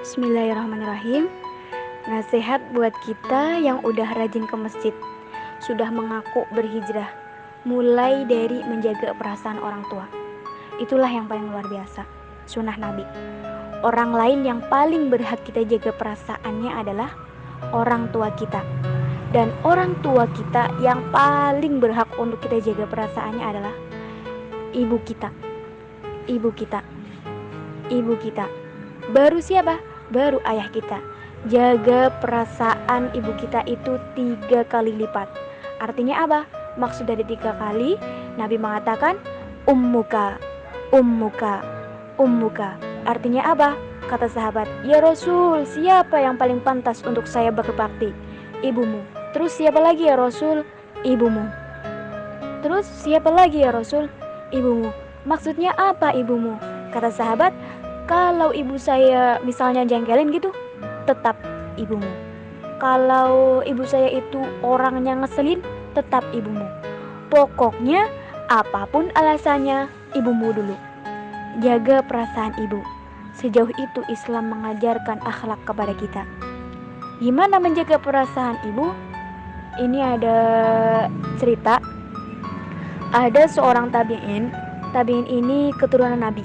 Bismillahirrahmanirrahim. Nasihat buat kita yang udah rajin ke masjid, sudah mengaku berhijrah, mulai dari menjaga perasaan orang tua. Itulah yang paling luar biasa, sunnah Nabi. Orang lain yang paling berhak kita jaga perasaannya adalah orang tua kita. Dan orang tua kita yang paling berhak untuk kita jaga perasaannya adalah ibu kita. Ibu kita. Ibu kita. Baru siapa? Baru ayah kita. Jaga perasaan ibu kita itu 3 kali lipat. Artinya apa? Maksud dari 3 kali, Nabi mengatakan ummuka, ummuka, ummuka. Artinya apa? Kata sahabat, ya Rasul, siapa yang paling pantas untuk saya berbakti? Ibumu. Terus siapa lagi ya Rasul? Ibumu. Terus siapa lagi ya Rasul? Ibumu. Maksudnya apa ibumu? Kata sahabat, kalau ibu saya misalnya jengkelin gitu, tetap ibumu. Kalau ibu saya itu orangnya ngeselin, tetap ibumu. Pokoknya apapun alasannya, ibumu dulu. Jaga perasaan ibu. Sejauh itu Islam mengajarkan akhlak kepada kita. Gimana menjaga perasaan ibu? Ini ada cerita. Ada seorang tabi'in. Tabi'in ini keturunan Nabi.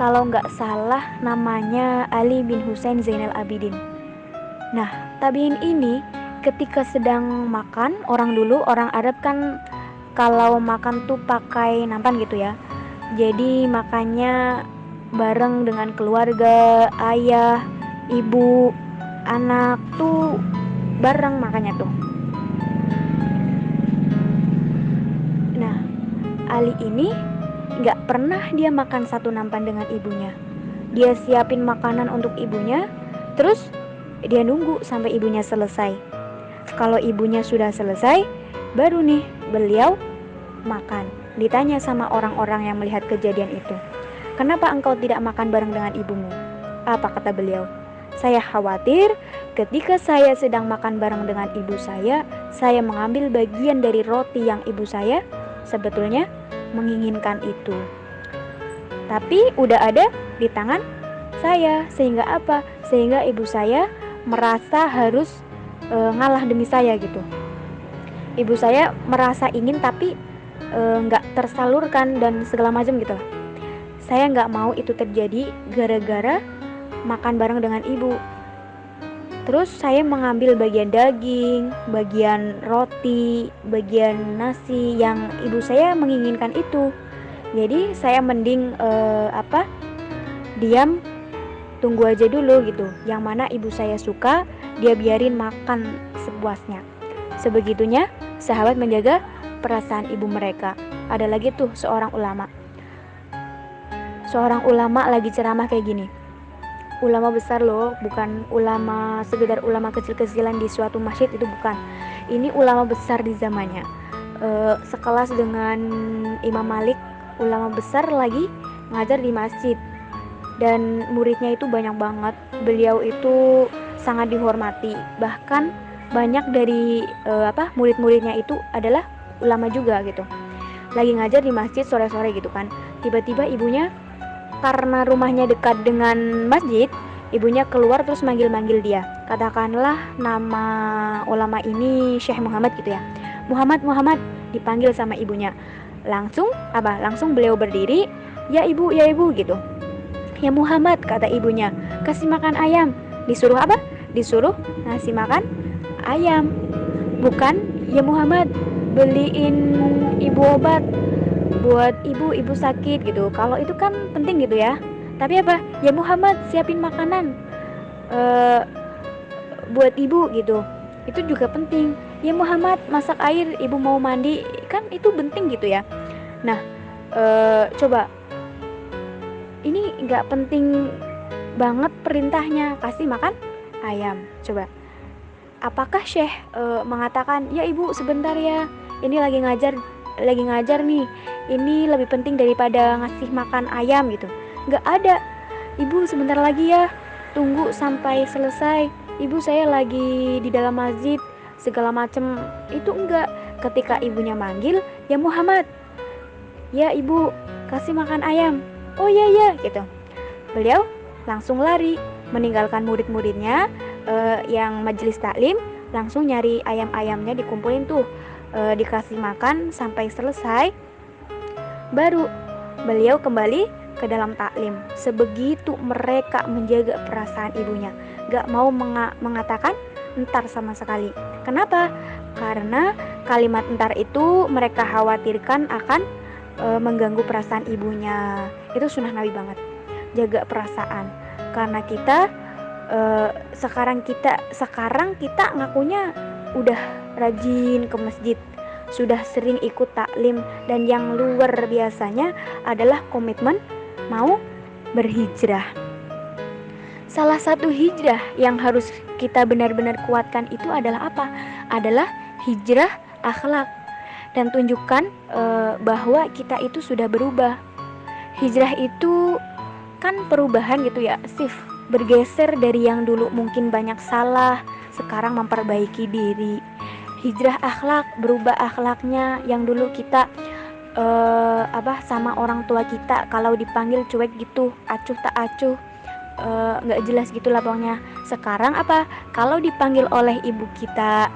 Kalau nggak salah namanya Ali bin Husain Zainal Abidin. Nah, tabi'in ini ketika sedang makan, orang Arab kan kalau makan tuh pakai nampan gitu ya. Jadi makannya bareng dengan keluarga, ayah, ibu, anak tuh bareng makannya tuh. Nah, Ali ini gak pernah dia makan satu nampan dengan ibunya. Dia siapin makanan untuk ibunya, terus dia nunggu sampai ibunya selesai. Kalau ibunya sudah selesai, baru nih beliau makan. Ditanya sama orang-orang yang melihat kejadian itu, kenapa engkau tidak makan bareng dengan ibumu? Apa kata beliau? Saya khawatir ketika saya sedang makan bareng dengan ibu saya mengambil bagian dari roti yang ibu saya sebetulnya menginginkan itu. Tapi udah ada di tangan saya, sehingga apa? Sehingga ibu saya merasa harus ngalah demi saya gitu. Ibu saya merasa ingin tapi nggak tersalurkan dan segala macam gitu. Saya nggak mau itu terjadi gara-gara makan bareng dengan ibu. Terus saya mengambil bagian daging, bagian roti, bagian nasi yang ibu saya menginginkan itu. Jadi saya mending diam, tunggu aja dulu gitu. Yang mana ibu saya suka, dia biarin makan sepuasnya. Sebegitunya sahabat menjaga perasaan ibu mereka. Ada lagi tuh seorang ulama. Seorang ulama lagi ceramah kayak gini. Ulama besar loh, bukan ulama sekedar ulama kecil-kecilan di suatu masjid, itu bukan. Ini ulama besar di zamannya, sekelas dengan Imam Malik. Ulama besar lagi ngajar di masjid dan muridnya itu banyak banget. Beliau itu sangat dihormati, bahkan banyak dari murid-muridnya itu adalah ulama juga gitu. Lagi ngajar di masjid sore-sore gitu kan, tiba-tiba ibunya, karena rumahnya dekat dengan masjid, ibunya keluar terus manggil-manggil dia. Katakanlah nama ulama ini Syekh Muhammad gitu ya. Muhammad, dipanggil sama ibunya. Langsung beliau berdiri, ya ibu gitu. Ya Muhammad, kata ibunya, kasih makan ayam. Disuruh apa? Disuruh ngasih makan ayam. Bukan, ya Muhammad, beliin ibu obat buat ibu sakit gitu. Kalau itu kan penting gitu ya. Tapi apa? Ya Muhammad, siapin makanan buat ibu gitu. Itu juga penting. Ya Muhammad, masak air, ibu mau mandi, kan itu penting gitu ya. Nah, coba ini nggak penting banget perintahnya, kasih makan ayam. Coba, apakah Syekh mengatakan, ya ibu sebentar ya, ini lagi ngajar nih, ini lebih penting daripada ngasih makan ayam gitu? Nggak ada. Ibu sebentar lagi ya, tunggu sampai selesai, ibu saya lagi di dalam masjid segala macem. Itu enggak. Ketika ibunya manggil, ya Muhammad, ya ibu kasih makan ayam. Oh iya gitu. Beliau langsung lari meninggalkan murid-muridnya yang majelis taklim, langsung nyari ayam-ayamnya, dikumpulin tuh, dikasih makan sampai selesai, baru beliau kembali ke dalam taklim. Sebegitu mereka menjaga perasaan ibunya, gak mau mengatakan entar sama sekali. Kenapa? Karena kalimat entar itu mereka khawatirkan akan mengganggu perasaan ibunya. Itu sunnah Nabi banget, jaga perasaan. Karena kita sekarang kita ngakunya udah rajin ke masjid, sudah sering ikut taklim, dan yang luar biasanya adalah komitmen mau berhijrah. Salah satu hijrah yang harus kita benar-benar kuatkan itu adalah apa? Adalah hijrah akhlak, dan tunjukkan bahwa kita itu sudah berubah. Hijrah itu kan perubahan gitu ya, bergeser dari yang dulu mungkin banyak salah, sekarang memperbaiki diri. Hijrah akhlak, berubah akhlaknya. Yang dulu kita sama orang tua kita kalau dipanggil cuek gitu, acuh tak acuh, nggak jelas gitulah pokoknya. Sekarang apa? Kalau dipanggil oleh ibu kita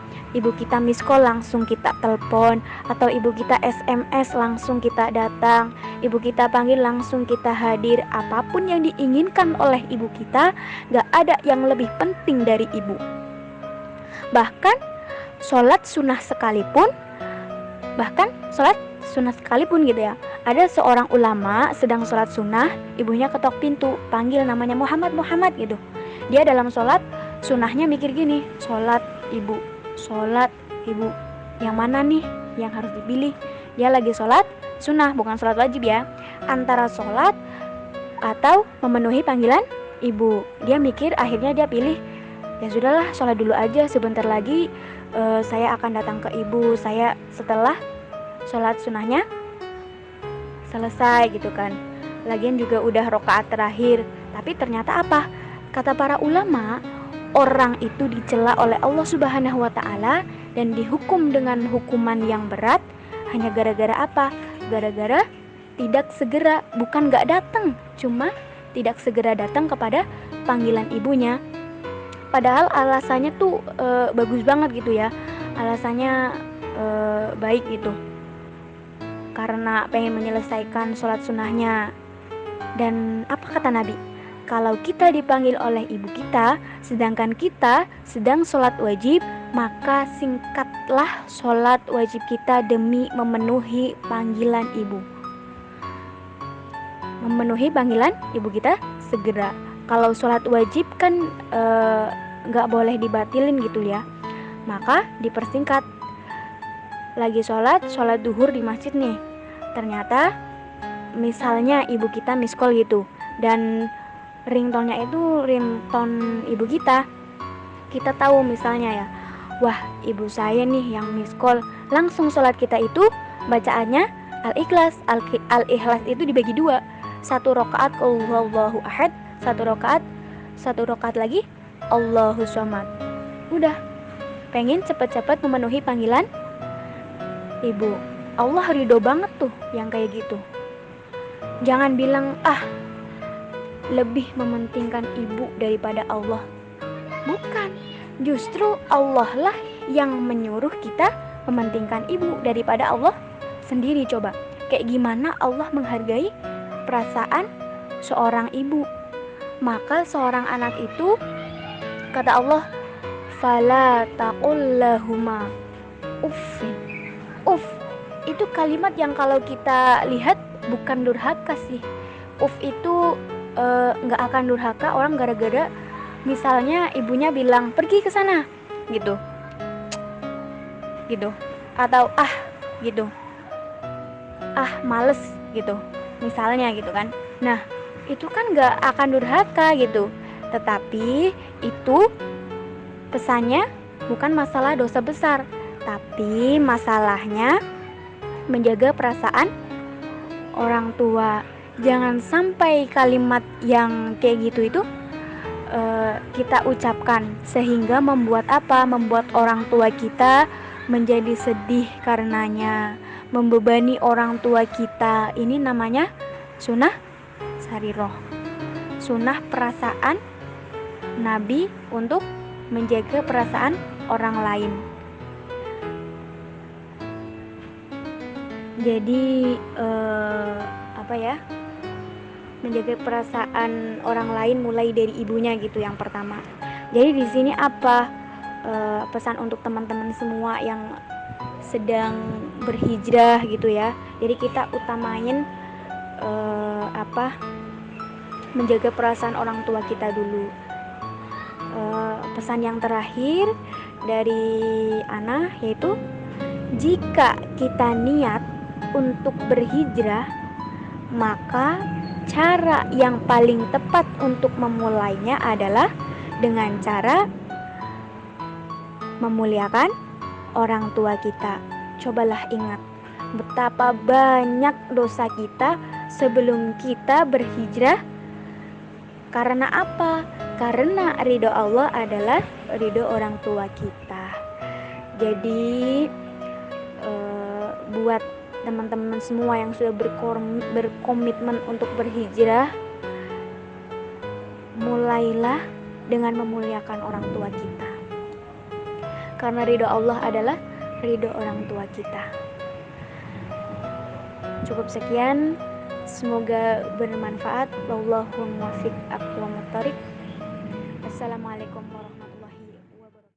miss call, langsung kita telepon, atau ibu kita SMS, langsung kita datang. Ibu kita panggil, langsung kita hadir. Apapun yang diinginkan oleh ibu kita, gak ada yang lebih penting dari ibu. Bahkan sholat sunnah sekalipun gitu ya, ada seorang ulama sedang sholat sunnah, ibunya ketok pintu, panggil namanya Muhammad gitu. Dia dalam sholat sunnahnya mikir gini, sholat ibu, yang mana nih yang harus dipilih? Dia lagi sholat sunnah, bukan sholat wajib ya, antara sholat atau memenuhi panggilan ibu. Dia mikir, akhirnya dia pilih, ya sudahlah, sholat dulu aja, sebentar lagi saya akan datang ke ibu saya setelah sholat sunnahnya selesai gitu kan. Lagian juga udah rakaat terakhir. Tapi ternyata apa? Kata para ulama, orang itu dicela oleh Allah Subhanahu wa Ta'ala dan dihukum dengan hukuman yang berat hanya gara-gara apa? Gara-gara tidak segera, bukan gak datang, cuma tidak segera datang kepada panggilan ibunya. Padahal alasannya tuh bagus banget gitu ya, alasannya baik gitu, karena pengen menyelesaikan sholat sunnahnya. Dan apa kata Nabi? Kalau kita dipanggil oleh ibu kita, sedangkan kita sedang sholat wajib, maka singkatlah sholat wajib kita demi memenuhi panggilan ibu. Memenuhi panggilan ibu kita segera. Kalau sholat wajib kan gak boleh dibatilin gitu ya, maka dipersingkat. Lagi sholat duhur di masjid nih, ternyata misalnya ibu kita miss call gitu, dan ringtone-nya itu ringtone ibu kita tahu misalnya ya, wah ibu saya nih yang miss call. Langsung sholat kita itu bacaannya Al-Ikhlas. Al-Ikhlas itu dibagi dua, satu rakaat Allahu Ahad, satu rakaat lagi Allahu Somad. Udah, pengen cepet-cepet memenuhi panggilan ibu. Allah ridho banget tuh yang kayak gitu. Jangan bilang lebih mementingkan ibu daripada Allah. Bukan, justru Allah lah yang menyuruh kita mementingkan ibu daripada Allah sendiri. Coba, kayak gimana Allah menghargai perasaan seorang ibu. Maka seorang anak itu, kata Allah, fala taqul lahuma uffin. Uff, itu kalimat yang kalau kita lihat bukan durhaka sih. Uff itu gak akan durhaka orang gara-gara misalnya ibunya bilang pergi ke sana gitu, atau gitu, males gitu misalnya gitu kan. Nah, itu kan gak akan durhaka gitu. Tetapi itu pesannya bukan masalah dosa besar, tapi masalahnya menjaga perasaan orang tua. Jangan sampai kalimat yang kayak gitu itu kita ucapkan sehingga membuat orang tua kita menjadi sedih karenanya, membebani orang tua kita. Ini namanya sunnah sariroh, sunnah perasaan Nabi untuk menjaga perasaan orang lain. Jadi menjaga perasaan orang lain mulai dari ibunya gitu yang pertama. Jadi di sini apa pesan untuk teman-teman semua yang sedang berhijrah gitu ya. Jadi kita utamain menjaga perasaan orang tua kita dulu. Pesan yang terakhir dari Ana yaitu jika kita niat untuk berhijrah, maka cara yang paling tepat untuk memulainya adalah dengan cara memuliakan orang tua kita. Cobalah ingat betapa banyak dosa kita sebelum kita berhijrah. Karena apa? Karena ridho Allah adalah ridho orang tua kita. Jadi buat teman-teman semua yang sudah berkomitmen untuk berhijrah, mulailah dengan memuliakan orang tua kita. Karena ridho Allah adalah ridho orang tua kita. Cukup sekian. Semoga bermanfaat. Wallahu muwaffiq aqwamut thoriq. Assalamualaikum warahmatullahi wabarakatuh.